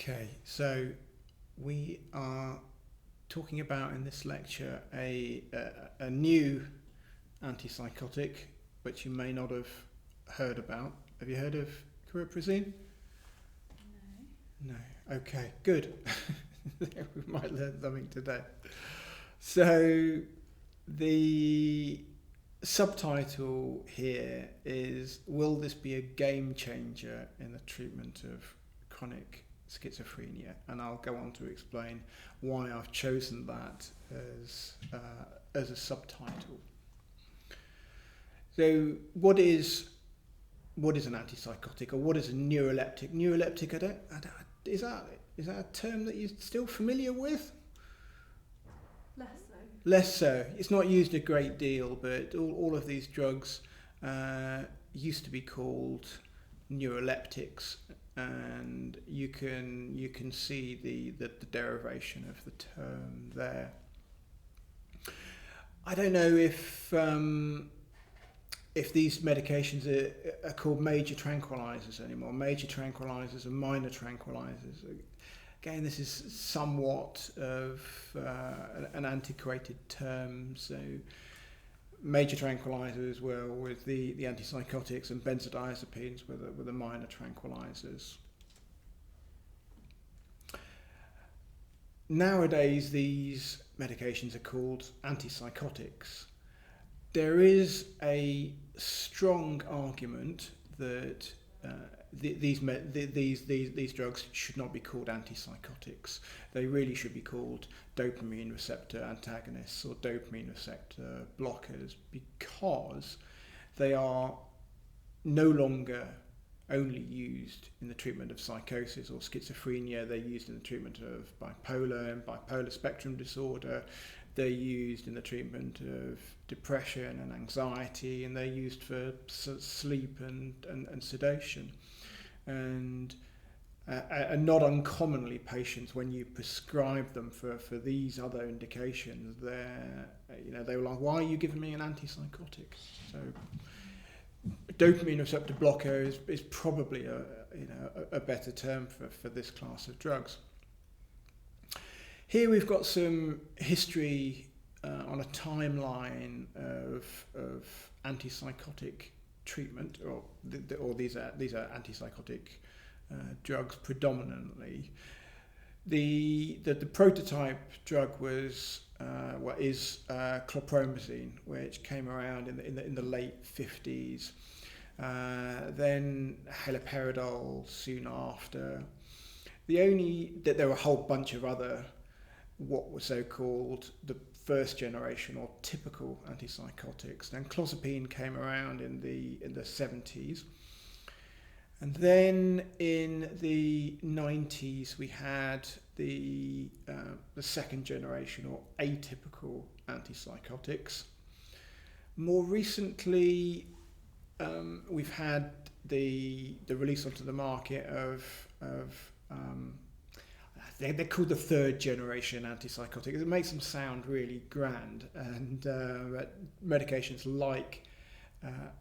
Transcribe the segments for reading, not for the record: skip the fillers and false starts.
Okay, so we are talking about in this lecture a new antipsychotic which you may not have heard about. Have you heard of Cariprazine? No. No. Okay, good. We might learn something today. So the subtitle here is, will this be a game changer in the treatment of chronic schizophrenia? And I'll go on to explain why I've chosen that as a subtitle. So what is an antipsychotic, or what is a neuroleptic? Neuroleptic, is that a term that you're still familiar with? Less so. Less so. It's not used a great deal, but all of these drugs used to be called neuroleptics, and you can see the derivation of the term there. I don't know if these medications are called major tranquilizers anymore. Major tranquilizers and minor tranquilizers. Again, this is somewhat of an antiquated term. So major tranquilizers were with the antipsychotics, and benzodiazepines were the minor tranquilizers. Nowadays, these medications are called antipsychotics. There is a strong argument that these drugs should not be called antipsychotics. They really should be called dopamine receptor antagonists or dopamine receptor blockers, because they are no longer only used in the treatment of psychosis or schizophrenia. They're used in the treatment of bipolar and bipolar spectrum disorder. They're used in the treatment of depression and anxiety, and they're used for sleep and sedation. And not uncommonly, patients, when you prescribe them for these other indications, they were like, "Why are you giving me an antipsychotic?" So dopamine receptor blocker is probably a better term for this class of drugs. Here we've got some history on a timeline of antipsychotic treatment, or these are antipsychotic drugs predominantly. The prototype drug is chlorpromazine, which came around in the late 50s. Then haloperidol soon after. There were a whole bunch of other what were so-called the first generation or typical antipsychotics. Then clozapine came around in the 70s. And then in the 90s we had the second generation or atypical antipsychotics. More recently we've had the release onto the market of they're called the third generation antipsychotics. It makes them sound really grand, and medications like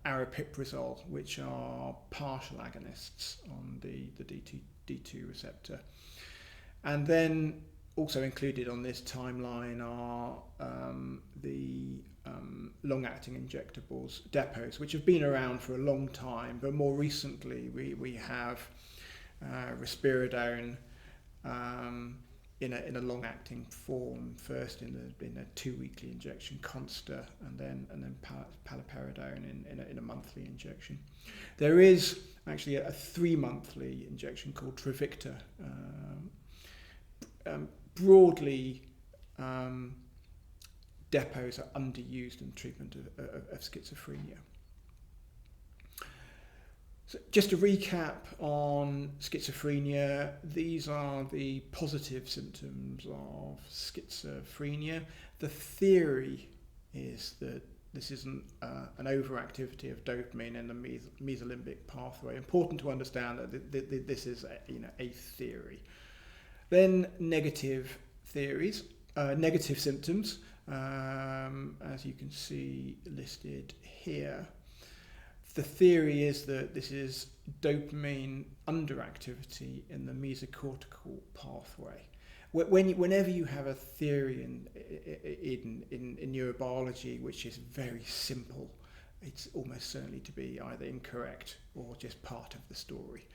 aripiprazole, which are partial agonists on the D2 receptor. And then also included on this timeline are the long-acting injectables, depots, which have been around for a long time, but more recently we have risperidone in a long-acting form, first in a 2-weekly injection, Consta, and then paliperidone in a monthly injection. There is actually a 3-monthly injection called Travicta. Broadly, depots are underused in the treatment of schizophrenia. So just to recap on schizophrenia, these are the positive symptoms of schizophrenia. The theory is that this isn't an overactivity of dopamine in the mesolimbic pathway. Important to understand that this is a theory. Then negative symptoms, as you can see listed here. the theory is that this is dopamine underactivity in the mesocortical pathway. Whenever you have a theory in neurobiology which is very simple, it's almost certainly to be either incorrect or just part of the story.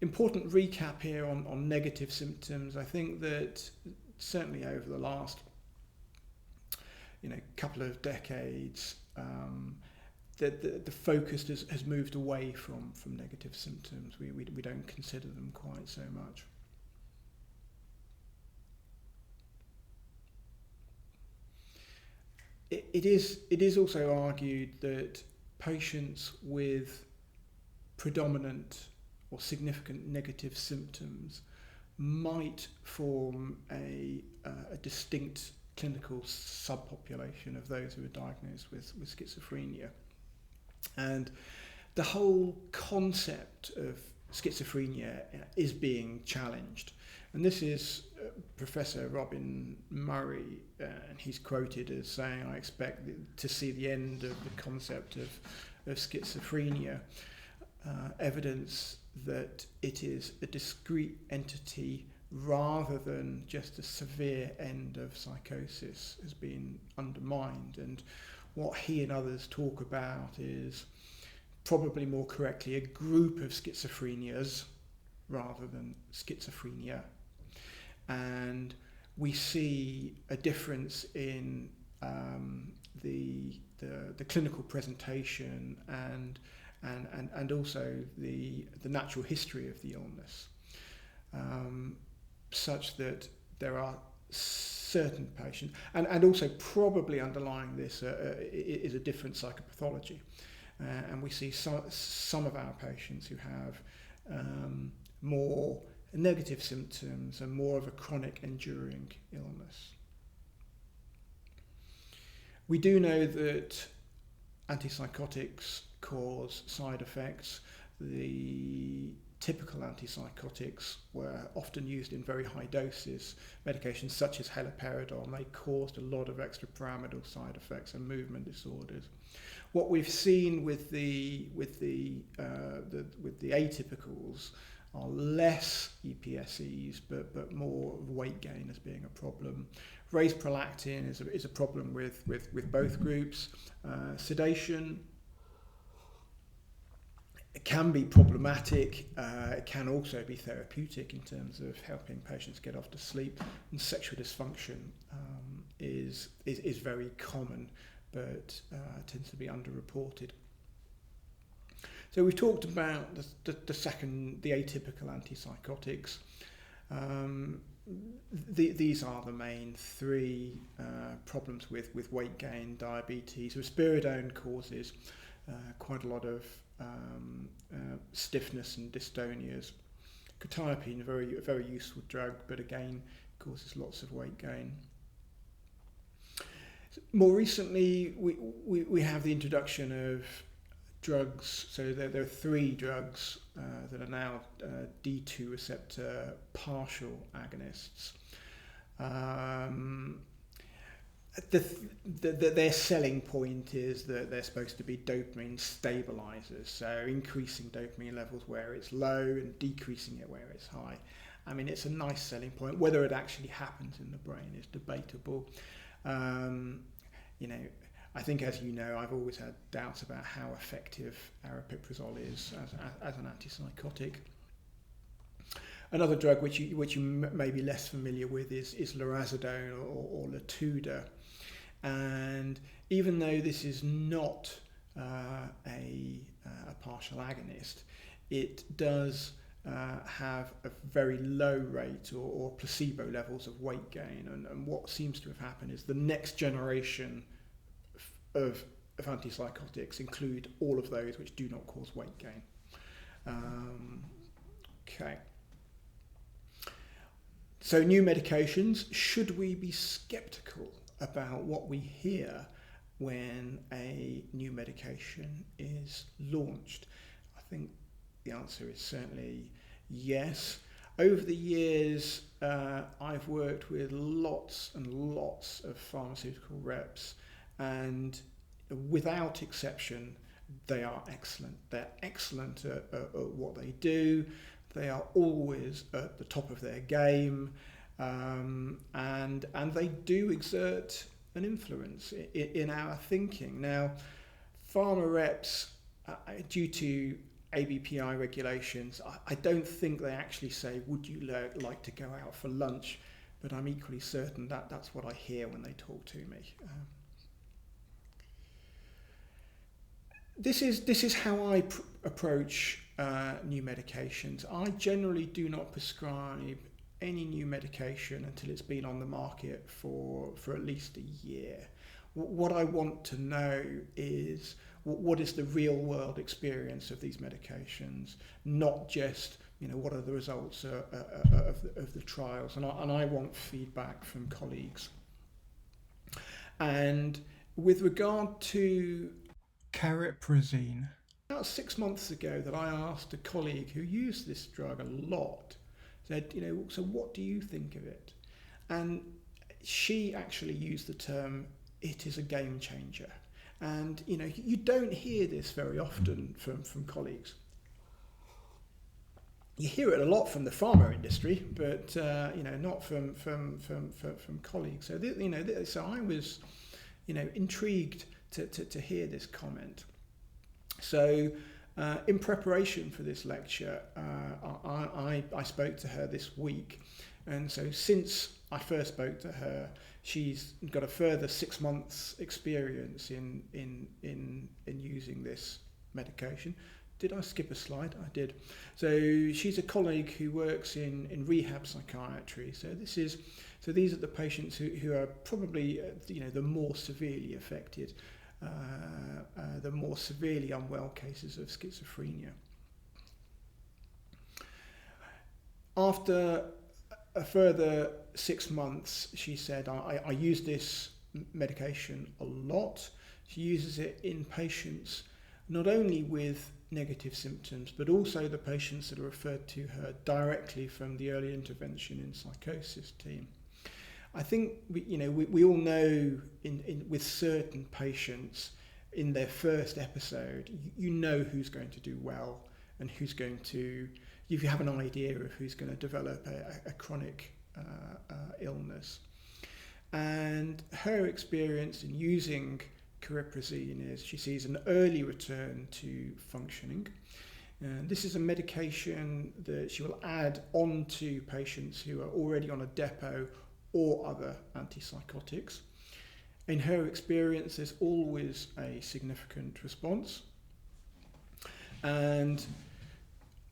Important recap here on negative symptoms. I think that certainly over the last couple of decades, the focus has moved away from negative symptoms. We don't consider them quite so much. It is also argued that patients with predominant or significant negative symptoms might form a distinct clinical subpopulation of those who are diagnosed with schizophrenia. And the whole concept of schizophrenia is being challenged. And this is Professor Robin Murray, and he's quoted as saying, "I expect to see the end of the concept of schizophrenia, evidence that it is a discrete entity rather than just a severe end of psychosis has been undermined." And what he and others talk about is probably more correctly a group of schizophrenias rather than schizophrenia. And we see a difference in the clinical presentation and also the natural history of the illness, such that there are certain patients, and also probably underlying this is a different psychopathology. And we see some of our patients who have more negative symptoms and more of a chronic enduring illness. We do know that antipsychotics cause side effects. The typical antipsychotics were often used in very high doses. Medications such as haloperidol, they caused a lot of extrapyramidal side effects and movement disorders. What we've seen with the atypicals are less EPSEs, but more weight gain as being a problem. Raised prolactin is a problem with both groups. Sedation, it can be problematic. It can also be therapeutic in terms of helping patients get off to sleep. And sexual dysfunction is very common, but tends to be underreported. So we've talked about the atypical antipsychotics. These are the main three problems with weight gain, diabetes. Risperidone causes quite a lot of stiffness and dystonias. Quetiapine, a very useful drug, but again causes lots of weight gain. More recently, we have the introduction of drugs. So there are three drugs that are now D2 receptor partial agonists. Their selling point is that they're supposed to be dopamine stabilizers, so increasing dopamine levels where it's low and decreasing it where it's high. I mean, it's a nice selling point. Whether it actually happens in the brain is debatable. I think, as you know, I've always had doubts about how effective aripiprazole is as an antipsychotic. Another drug which you may be less familiar with is lorazepam or Latuda. And even though this is not a partial agonist, it does have a very low rate or placebo levels of weight gain. And what seems to have happened is the next generation of antipsychotics include all of those which do not cause weight gain. Okay. So new medications, should we be skeptical about what we hear when a new medication is launched? I think the answer is certainly yes. Over the years, I've worked with lots and lots of pharmaceutical reps, and without exception, they are excellent. They're excellent at what they do. They are always at the top of their game, and they do exert an influence in our thinking. Now, pharma reps, due to ABPI regulations, I don't think they actually say, would you like to go out for lunch? But I'm equally certain that that's what I hear when they talk to me. This is how I approach new medications. I generally do not prescribe any new medication until it's been on the market for at least a year. What I want to know is what is the real world experience of these medications, not just what are the results of the trials, and I want feedback from colleagues. And with regard to Cariprazine, about 6 months ago that I asked a colleague who used this drug a lot, said, so what do you think of it? And she actually used the term, it is a game changer. And you don't hear this very often from colleagues. You hear it a lot from the pharma industry, but not from colleagues. So so I was intrigued to hear this comment. So in preparation for this lecture, I spoke to her this week, and so since I first spoke to her, she's got a further 6 months experience in using this medication. Did I skip a slide? I did. So she's a colleague who works in rehab psychiatry. So these are the patients who are probably the more severely affected, the more severely unwell cases of schizophrenia. After a further 6 months, she said, I use this medication a lot. She uses it in patients not only with negative symptoms, but also the patients that are referred to her directly from the early intervention in psychosis team. I think we all know with certain patients in their first episode, you know who's going to do well and who's going to, if you have an idea of who's going to develop a chronic illness. And her experience in using Cariprazine is she sees an early return to functioning. And this is a medication that she will add on to patients who are already on a depot or other antipsychotics. In her experience, there's always a significant response. And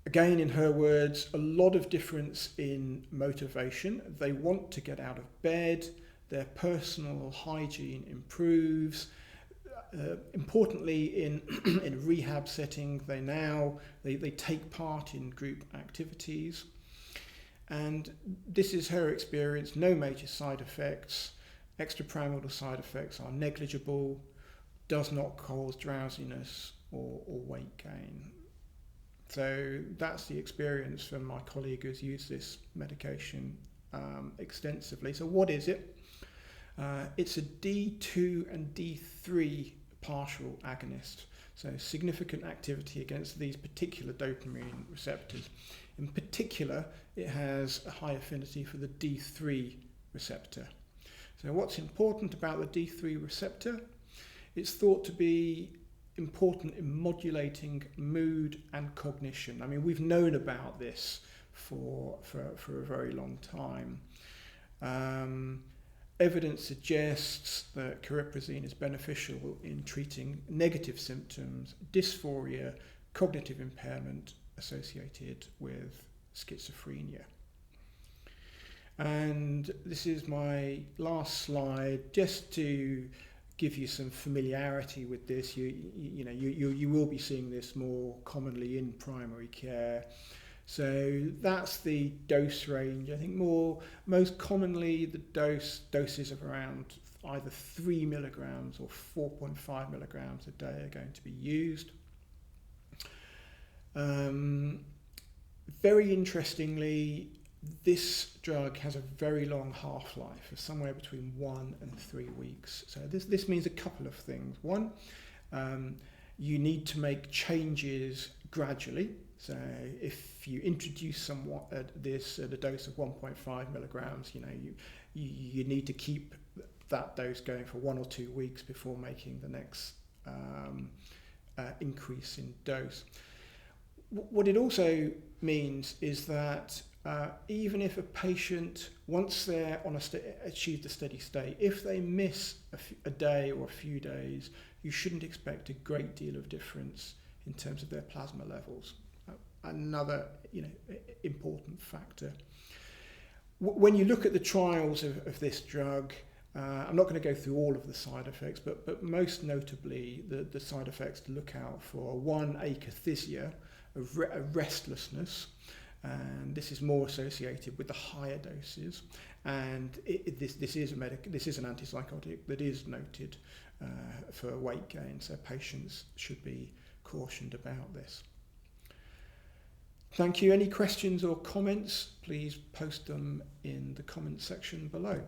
again, in her words, a lot of difference in motivation. They want to get out of bed, their personal hygiene improves. Importantly, in a rehab setting, they take part in group activities. And this is her experience, no major side effects. Extrapyramidal side effects are negligible, does not cause drowsiness or weight gain. So that's the experience from my colleague who's used this medication extensively. So what is it? It's a D2 and D3 partial agonist. So significant activity against these particular dopamine receptors. In particular, it has a high affinity for the D3 receptor. So what's important about the D3 receptor? It's thought to be important in modulating mood and cognition. I mean, we've known about this for a very long time. Evidence suggests that Cariprazine is beneficial in treating negative symptoms, dysphoria, cognitive impairment associated with schizophrenia. And this is my last slide, just to give you some familiarity with this. You will be seeing this more commonly in primary care. So that's the dose range. I think most commonly the doses of around either 3 milligrams or 4.5 milligrams a day are going to be used. Very interestingly, this drug has a very long half-life of somewhere between 1 and 3 weeks. So this means a couple of things. One, you need to make changes gradually. So if you introduce somewhat this at a dose of 1.5 milligrams, you need to keep that dose going for 1 or 2 weeks before making the next increase in dose. What it also means is that even if a patient, once they're on achieved a steady state, if they miss a day or a few days, you shouldn't expect a great deal of difference in terms of their plasma levels. Another important factor. When you look at the trials of this drug, I'm not going to go through all of the side effects, but most notably the side effects to look out for: one, akathisia, a restlessness, and this is more associated with the higher doses. And this is an antipsychotic that is noted for weight gain, so patients should be cautioned about this. Thank you. Any questions or comments, please post them in the comment section below.